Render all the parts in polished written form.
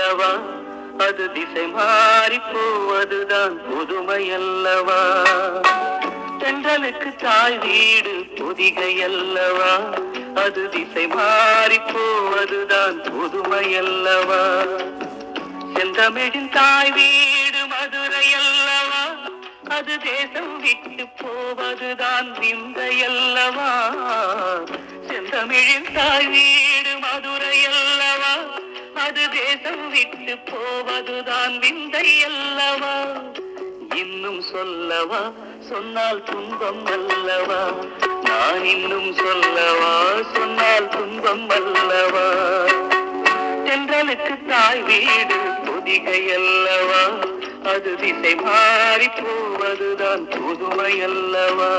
அல்லவா, அது திசை மாறி போவதுதான் புதுமை அல்லவா. தென்றலுக்கு தாய் வீடு பொதிகை அல்லவா, அது திசை மாறி போவதுதான் புதுமை அல்லவா. செந்தமிழின் தாய் வீடு மதுரை அல்லவா, அது தேசம் விட்டு போவதுதான் விந்தை அல்லவா. செந்தமிழின் தாய் வீடு மதுரை அல்லவா, அது தேசம் விட்டு போவதுதான் விந்தை அல்லவா. இன்னும் சொல்லவா, சொன்னால் துன்பம் அல்லவா, நான் இன்னும் சொல்லவா, சொன்னால் துன்பம் அல்லவா. தென்றலுக்கு தாய் வீடு பொதிகை அல்லவா, அது திசை மாறி போவதுதான் புதுமை அல்லவா.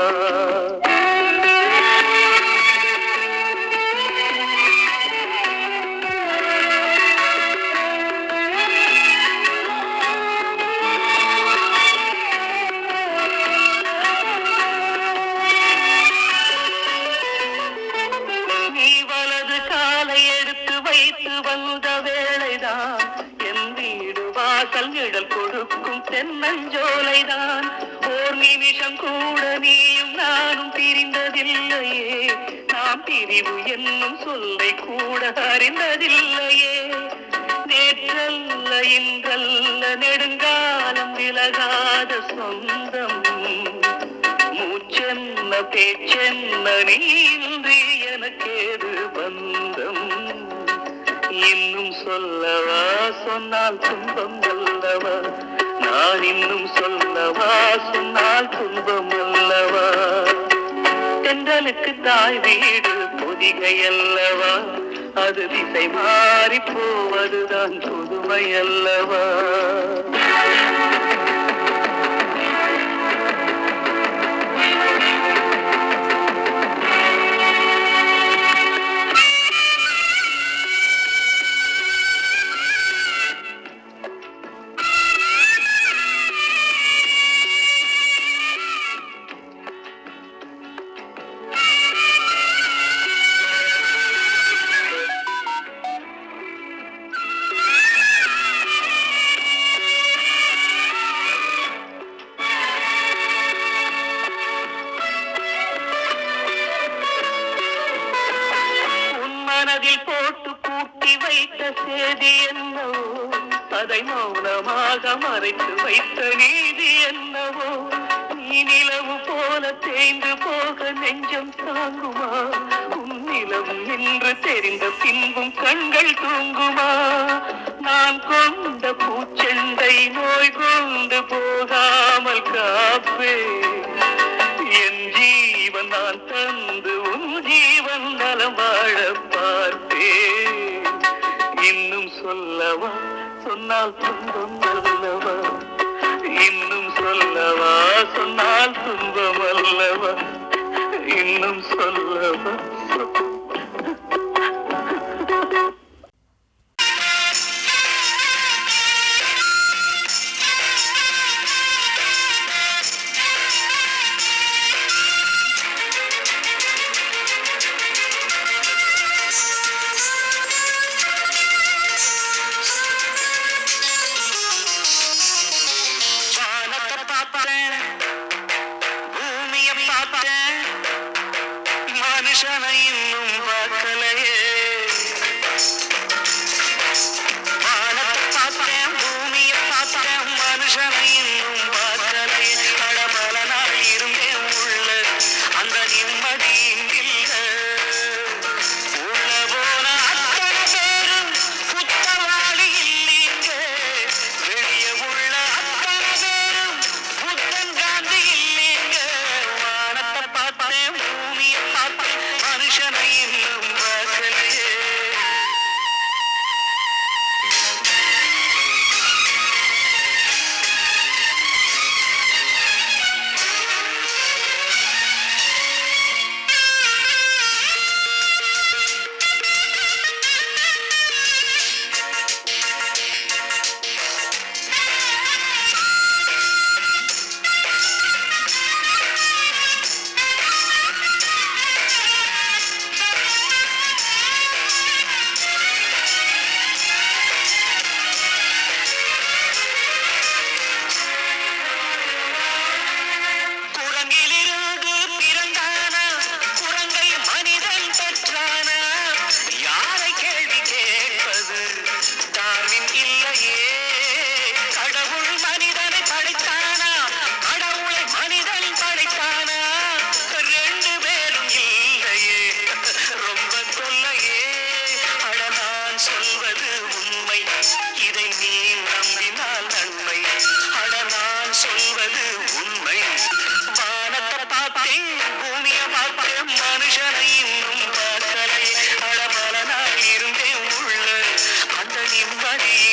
நீ வலது காலை எடுத்து வைத்து வந்த வேளைதான் என் வீடு வாசல் நிழல் கொடுக்கும் தென்னஞ்சோலைதான். ஓர் நிமிஷம் கூட நீயும் நானும் பிரிந்ததில்லையே, நாம் பிரிவு என்னும் சொல்லை கூட அறிந்ததில்லையே. நேற்றல்ல இன்றல்ல நெடுங்காலம் விலகாத சொந்தம், மூச்சென்ன பேச்சென்ன நீன்றி எனக்கேது பந்தம். இன்னும் சொல்லவா, சொன்னால் துன்பம் அல்லவா, நான் இன்னும் சொல்லவா, சொன்னால் துன்பம் அல்லவா. தென்றலுக்கு தாய் வீடு பொதிகை அல்லவா, அது திசை மாறி போவதுதான் புதுமை அல்லவா. மனதில் போட்டு கூட்டி வைத்த சேதி என்னவோ, அதை மௌனமாக மறைத்து வைத்த நீதி என்னவோ. நீ நிலவு போல தேய்ந்து போக நெஞ்சம் தாங்குமா, உன் நிலவு நின்று தெரிந்த பின்பும் கண்கள் தூங்குமா. நான் கொண்ட பூச்செண்டை நோய் கொண்டு போகாமல் காப்பே, என் ஜீவன் நான் தந்து உன் ஜீவன் நலம் வாழ பார்ப்பேன். இன்னும் சொல்லவா, சொன்னால் துன்பம் அல்லவா, இன்னும் சொல்லவா, சொன்னால் துன்பம் அல்லவா. இன்னும் சொல்லவா. மனுஷனை இன்னும் நதி